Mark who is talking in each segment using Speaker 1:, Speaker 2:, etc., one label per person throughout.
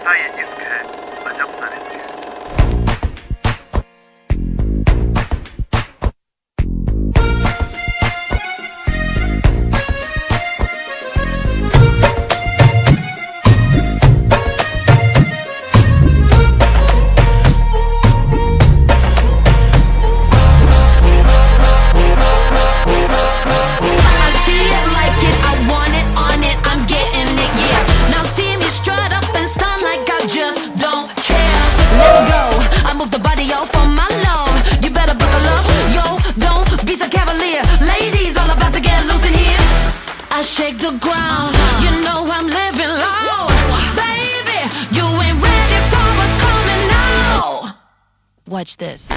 Speaker 1: 他已经开了这么多年。
Speaker 2: Shake the ground, you know I'm living low. Baby, you ain't ready for what's coming now. Watch this.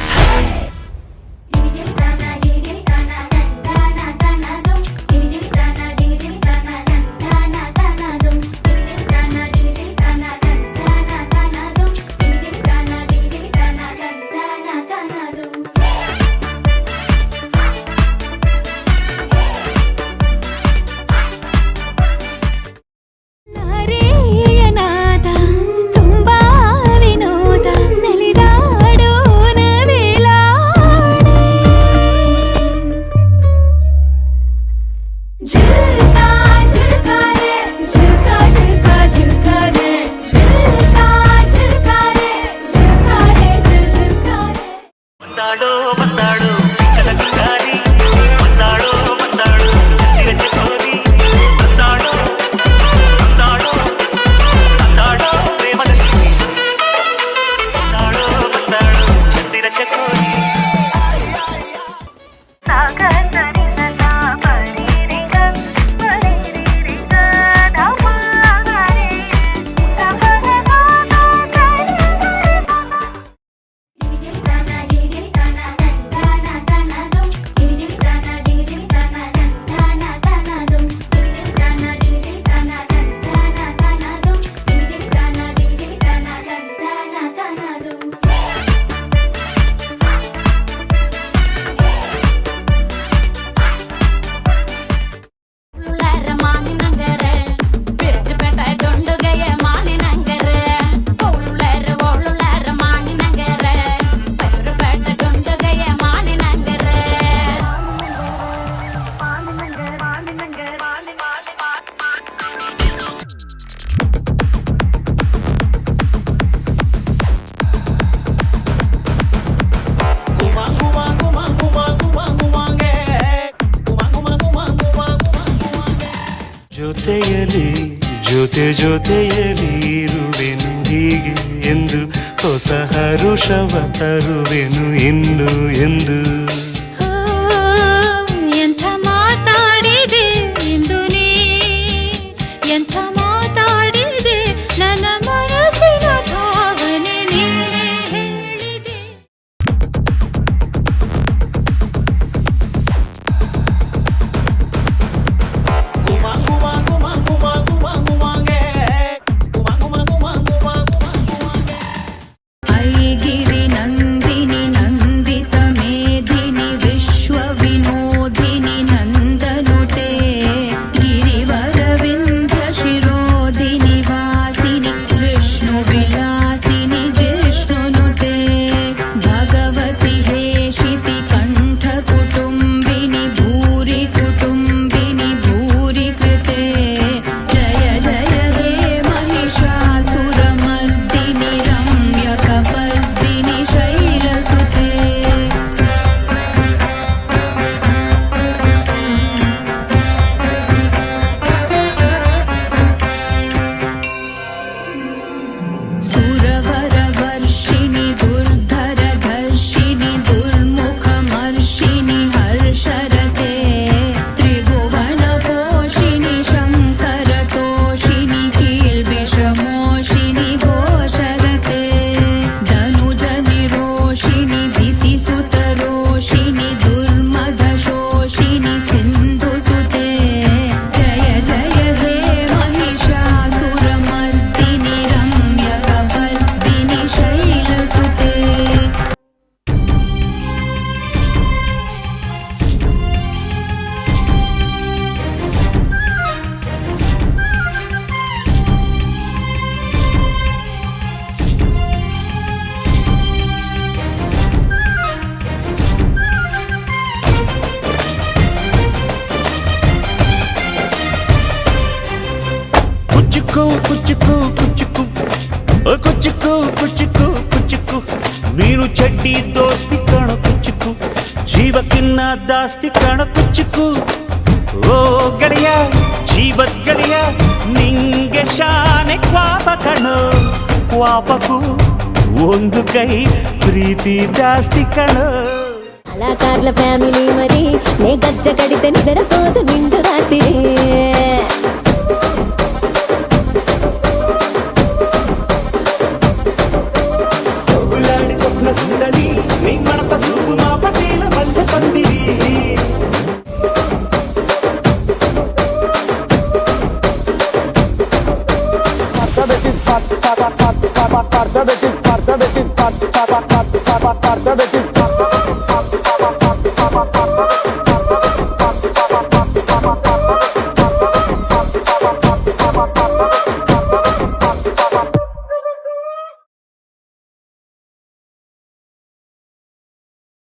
Speaker 3: ಜೊತೆಯಲಿ ಇರುವೆನು ಹೀಗೆ ಎಂದು ಹೊಸ ಹರುಷವ ತರುವೆನು ಇನ್ನು ಎಂದು
Speaker 2: ಎಂಥ ಮಾತಾಡಿದೆ ಎಂದು ನೀ ಎಂಥ ಮಾತಾಡಿದೆ ನನ್ನ ಮನಸ್ಸಿನ ಭಾವನೆ ನೀ ಹೇಳಿದೆ गिरि नन्दिनि नन्दित मेधि
Speaker 3: ಕುಚ್ಚುಕು ಕುಚ್ಚುಕು ಕುಚ್ಚುಕು ಕುಚ್ಚುಕು ಕುಚ್ಚುಕು ನೀನು ಚಡ್ಡಿ ದೋಸ್ತಿ ಕಾಣೋ ಕುಚ್ಚುಕು ಜೀವಕ್ಕಿನ್ನ ದಾಸ್ತಿ ಕಾಣೋ ಕುಚ್ಚುಕು ಓ ಗೆಳೆಯ ಜೀವದ ಗೆಳೆಯ ನಿಂಗೆ ಶಾನೆ ಕ್ವಾಪ ಕಣೋ ಕ್ವಾಪಕ್ಕೂ ಒಂದು ಕೈ ಪ್ರೀತಿ ಜಾಸ್ತಿ ಕಣೋ
Speaker 4: కళాకారుల ఫ్యామిలీ మరి నే గజ్జ కడితే నిద్రపోదు నిండు రాత్రి
Speaker 3: సోగులాడి స్వప్న సుందరి నీ మడత చూపు మా పటేల మధ్య పందిరి
Speaker 5: Parta betit